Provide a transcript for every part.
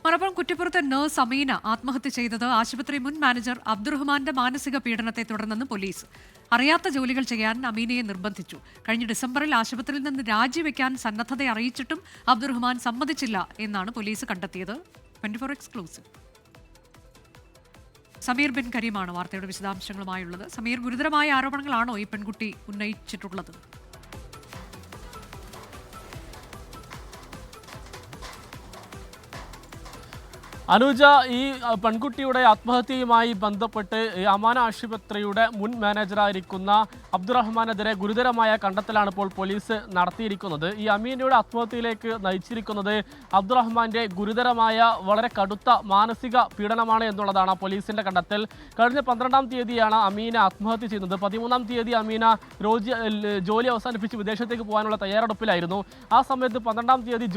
Malappuram കുറ്റിപ്പുറത്തെ nurse Ameena ആത്മഹത്യ ചെയ്തത് ആശുപത്രി മുൻ മാനേജർ അബ്ദുറഹ്മാന്റെ മാനസിക പീഡനത്തെ തുടർന്നെന്ന് പോലീസ്. അറിയാത്ത ജോലികൾ ചെയ്യാൻ അമീനയെ നിർബന്ധിച്ചു. കഴിഞ്ഞ ഡിസംബറിൽ ആശുപത്രിയിൽ നിന്ന് രാജിവെക്കാൻ സന്നദ്ധത അറിയിച്ചിട്ടും അബ്ദുറഹ്മാൻ സമ്മതിച്ചില്ല എന്നാണ് പോലീസ് കണ്ടെത്തിയത്. 24 എക്സ്ക്ലൂസീവ്. സമീർ ബിൻ കരീമാണ് വാർത്തയുടെ വിശദാംശങ്ങളുമായുള്ളത്. സമീർ, ഗുരുതരമായ ആരോപണങ്ങളാണോ ഈ പെൺകുട്ടി ഉന്നയിച്ചിട്ടുള്ളത്? അനുജ, ഈ പെൺകുട്ടിയുടെ ആത്മഹത്യയുമായി ബന്ധപ്പെട്ട് അമാന ആശുപത്രിയുടെ മുൻ മാനേജറായിരിക്കുന്ന അബ്ദുറഹ്മാനെതിരെ ഗുരുതരമായ കണ്ടെത്തലാണ് ഇപ്പോൾ പോലീസ് നടത്തിയിരിക്കുന്നത്. ഈ അമീനയുടെ ആത്മഹത്യയിലേക്ക് നയിച്ചിരിക്കുന്നത് അബ്ദുറഹ്മാന്റെ ഗുരുതരമായ വളരെ കടുത്ത മാനസിക പീഡനമാണ് എന്നുള്ളതാണ് പോലീസിന്റെ കണ്ടെത്തൽ. കഴിഞ്ഞ 12-ാം തീയതിയാണ് അമീന ആത്മഹത്യ ചെയ്യുന്നത്. 13-ാം തീയതി അമീന ജോലി അവസാനിപ്പിച്ച് വിദേശത്തേക്ക് പോകാനുള്ള തയ്യാറെടുപ്പിലായിരുന്നു. ആ സമയത്ത് 12-ാം തീയതി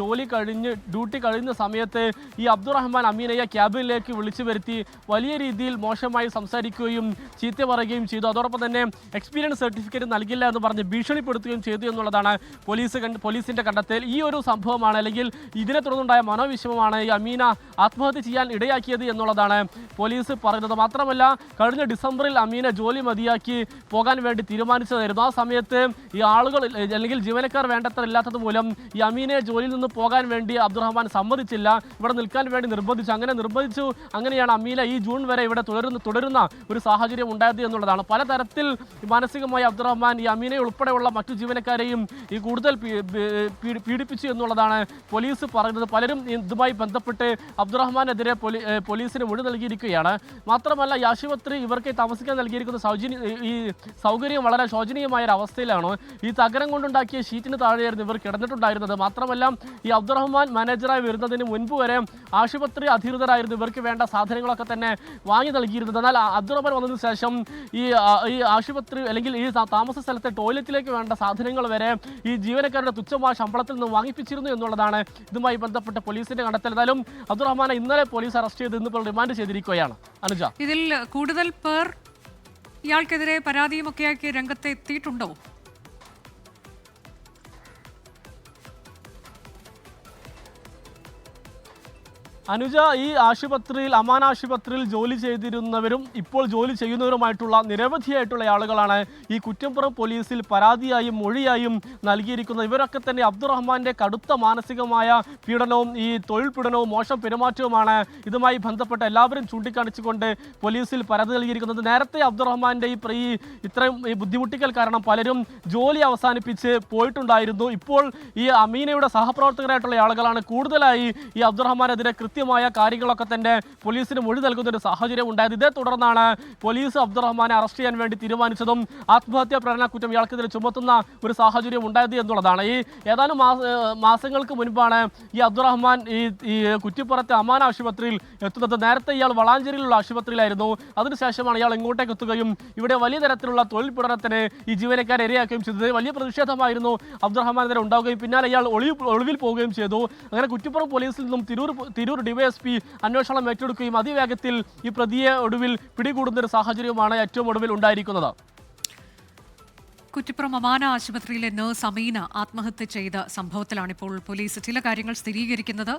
ഡ്യൂട്ടി കഴിഞ്ഞ സമയത്ത് ഈ അബ്ദുറഹ്മാൻ അമീനയെ ക്യാബിനിലേക്ക് വിളിച്ചു വരുത്തി വലിയ രീതിയിൽ മോശമായി സംസാരിക്കുകയും ചീത്ത പറയുകയും ചെയ്തു. അതോടൊപ്പം തന്നെ എക്സ്പീരിയൻസ് സർട്ടിഫിക്കറ്റ് നൽകില്ല എന്ന് പറഞ്ഞ് ഭീഷണിപ്പെടുത്തുകയും ചെയ്തു എന്നുള്ളതാണ് പോലീസിന്റെ കണ്ടെത്തൽ. ഈ ഒരു സംഭവമാണ്, അല്ലെങ്കിൽ ഇതിനെ തുടർന്നുണ്ടായ മനോവിഷമമാണ് ഈ അമീന ആത്മഹത്യ ചെയ്യാൻ ഇടയാക്കിയത് എന്നുള്ളതാണ് പോലീസ് പറയുന്നത്. മാത്രമല്ല, കഴിഞ്ഞ ഡിസംബറിൽ അമീന ജോലി മതിയാക്കി പോകാൻ വേണ്ടി തീരുമാനിച്ചതായിരുന്നു. ആ സമയത്ത് ഈ ആളുകൾ അല്ലെങ്കിൽ ജീവനക്കാർ വേണ്ടത്ര ഇല്ലാത്തത് മൂലം ഈ അമീനയെ ജോലിയിൽ നിന്ന് പോകാൻ വേണ്ടി അബ്ദുറഹ്മാൻ സമ്മതിച്ചില്ല. ഇവിടെ നിൽക്കാൻ വേണ്ടി നിർബന്ധിച്ചു. അങ്ങനെയാണ് അമീന ഈ ജൂൺ വരെ ഇവിടെ തുടരുന്ന ഒരു സാഹചര്യം ഉണ്ടായത് എന്നുള്ളതാണ്. പലതരത്തിൽ മാനസികമായി അബ്ദുറഹ്മാൻ ഈ അമീനയെ ഉൾപ്പെടെയുള്ള മറ്റു ജീവനക്കാരെയും ഈ കൂടുതൽ പീഡിപ്പിച്ചു എന്നുള്ളതാണ് പോലീസ് പറയുന്നത്. പലരും ഇതുമായി ബന്ധപ്പെട്ട് അബ്ദുറഹ്മാനെതിരെ പോലീസിന് മൊഴി നൽകിയിരിക്കുകയാണ്. മാത്രമല്ല, ഈ ആശുപത്രി ഇവർക്ക് താമസിക്കാൻ നൽകിയിരിക്കുന്ന ഈ സൗകര്യം വളരെ ശോചനീയമായ ഒരു അവസ്ഥയിലാണ്. ഈ തകരം കൊണ്ടുണ്ടാക്കിയ ഷീറ്റിന് താഴെയായിരുന്നു ഇവർ കിടന്നിട്ടുണ്ടായിരുന്നത്. മാത്രമല്ല, ഈ അബ്ദുറഹ്മാൻ മാനേജറായി വരുന്നതിന് മുൻപ് വരെ ആശുപത്രി അധികൃതരായിരുന്നു ഇവർക്ക് വേണ്ട സാധനങ്ങളൊക്കെ തന്നെ വാങ്ങി നൽകിയിരുന്നത്. എന്നാൽ അബ്ദുറഹ്മാൻ വന്നതിന് ശേഷം ഈ ആശുപത്രി അല്ലെങ്കിൽ ഈ താമസ സ്ഥലത്തെ ടോയ്ലറ്റിലേക്ക് വേണ്ട സാധനങ്ങൾ വരെ ഈ ജീവനക്കാരുടെ തുച്ഛമായ ശമ്പളത്തിൽ നിന്ന് വാങ്ങിപ്പിച്ചിരുന്നു എന്നുള്ളതാണ് ഇതുമായി ബന്ധപ്പെട്ട പോലീസിന്റെ കണ്ടെത്തൽ. എന്നാലും അബ്ദുറഹ്മാനെ ഇന്നലെ പോലീസ് അറസ്റ്റ് ചെയ്ത് ഇന്നിപ്പോൾ റിമാൻഡ് ചെയ്തിരിക്കുകയാണ്. അനുജ, ഇതിൽ കൂടുതൽ പേർ ഇയാൾക്കെതിരെ പരാതിയുമൊക്കെയാക്കി രംഗത്ത് എത്തിയിട്ടുണ്ടോ? അനുജ, ഈ ആശുപത്രിയിൽ അമാന ആശുപത്രിയിൽ ജോലി ചെയ്തിരുന്നവരും ഇപ്പോൾ ജോലി ചെയ്യുന്നവരുമായിട്ടുള്ള നിരവധിയായിട്ടുള്ള ആളുകളാണ് ഈ കുറ്റിപ്പുറം പോലീസിൽ പരാതിയായും മൊഴിയായും നൽകിയിരിക്കുന്നത്. ഇവരൊക്കെ തന്നെ അബ്ദുറഹ്മാന്റെ കടുത്ത മാനസികമായ പീഡനവും ഈ തൊഴിൽ പീഡനവും മോശം പെരുമാറ്റവുമാണ് ഇതുമായി ബന്ധപ്പെട്ട എല്ലാവരും ചൂണ്ടിക്കാണിച്ചുകൊണ്ട് പോലീസിൽ പരാതി നൽകിയിരിക്കുന്നത്. നേരത്തെ അബ്ദുറഹ്മാന്റെ ഇത്രയും ബുദ്ധിമുട്ടിക്കൽ കാരണം പലരും ജോലി അവസാനിപ്പിച്ച് പോയിട്ടുണ്ടായിരുന്നു. ഇപ്പോൾ ഈ അമീനയുടെ സഹപ്രവർത്തകരായിട്ടുള്ള ആളുകളാണ് കൂടുതലായി ഈ അബ്ദുറഹ്മാനെതിരെ കൃത്യമായ കാര്യങ്ങളൊക്കെ തന്നെ പോലീസിന് മൊഴി നൽകുന്ന ഒരു സാഹചര്യം ഉണ്ടായത്. ഇതേ തുടർന്നാണ് പോലീസ് അബ്ദുറഹ്മാനെ അറസ്റ്റ് ചെയ്യാൻ വേണ്ടി തീരുമാനിച്ചതും ആത്മഹത്യാ പ്രേരണ കുറ്റം ഇയാൾക്കെതിരെ ചുമത്തുന്ന ഒരു സാഹചര്യം ഉണ്ടായത് എന്നുള്ളതാണ്. ഈ ഏതാനും മാസങ്ങൾക്ക് മുൻപാണ് ഈ അബ്ദുറഹ്മാൻ ഈ കുറ്റിപ്പുറത്തെ അമാന ആശുപത്രിയിൽ എത്തുന്നത്. നേരത്തെ ഇയാൾ വളാഞ്ചേരിയിലുള്ള ആശുപത്രിയിലായിരുന്നു. അതിനുശേഷമാണ് ഇയാൾ ഇങ്ങോട്ടേക്ക് എത്തുകയും ഇവിടെ വലിയ തരത്തിലുള്ള തൊഴിൽ പീഡനത്തിന് ഈ ജീവനക്കാരെ ഇരയാക്കുകയും ചെയ്തത്. വലിയ പ്രതിഷേധമായിരുന്നു അബ്ദുറഹ്മാനെതിരെ ഉണ്ടാവുകയും പിന്നാലെ ഇയാൾ ഒളിവിൽ പോവുകയും ചെയ്തു. അങ്ങനെ കുറ്റിപ്പുറം പോലീസിൽ നിന്നും തിരൂർ ഡിവൈഎസ്പി അന്വേഷണം ഏറ്റെടുക്കുകയും അതിവേഗത്തിൽ ഈ പ്രതിയെ ഒടുവിൽ പിടികൂടുന്ന ഒരു സാഹചര്യമാണ് ഏറ്റവും ഒടുവിൽ ഉണ്ടായിരിക്കുന്നത്. കുറ്റിപ്പുറം അമാന ആശുപത്രിയിലെ നഴ്സ് അമീന ആത്മഹത്യ ചെയ്ത സംഭവത്തിലാണ് ഇപ്പോൾ പോലീസ് ചില കാര്യങ്ങൾ സ്ഥിരീകരിക്കുന്നത്.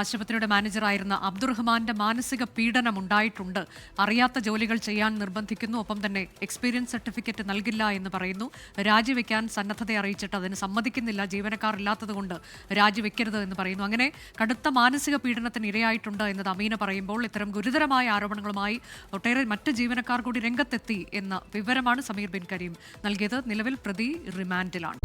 ആശുപത്രിയുടെ മാനേജറായിരുന്ന അബ്ദുറഹ്മാന്റെ മാനസിക പീഡനം ഉണ്ടായിട്ടുണ്ട്, അറിയാത്ത ജോലികൾ ചെയ്യാൻ നിർബന്ധിക്കുന്നു, ഒപ്പം തന്നെ എക്സ്പീരിയൻസ് സർട്ടിഫിക്കറ്റ് നൽകില്ല എന്ന് പറയുന്നു, രാജിവെക്കാൻ സന്നദ്ധത അറിയിച്ചിട്ട് അതിന് സമ്മതിക്കുന്നില്ല, ജീവനക്കാർ ഇല്ലാത്തതുകൊണ്ട് രാജിവെക്കരുത് എന്ന് പറയുന്നു. അങ്ങനെ കടുത്ത മാനസിക പീഡനത്തിന് ഇരയായിട്ടുണ്ട് എന്നത് അമീന പറയുമ്പോൾ ഇത്തരം ഗുരുതരമായ ആരോപണങ്ങളുമായി ഒട്ടേറെ മറ്റ് ജീവനക്കാർ കൂടി രംഗത്തെത്തി എന്ന വിവരമാണ് സമീർ ബിൻ കരീം നൽകിയത്. നിലവിൽ പ്രതി റിമാൻഡിലാണ്.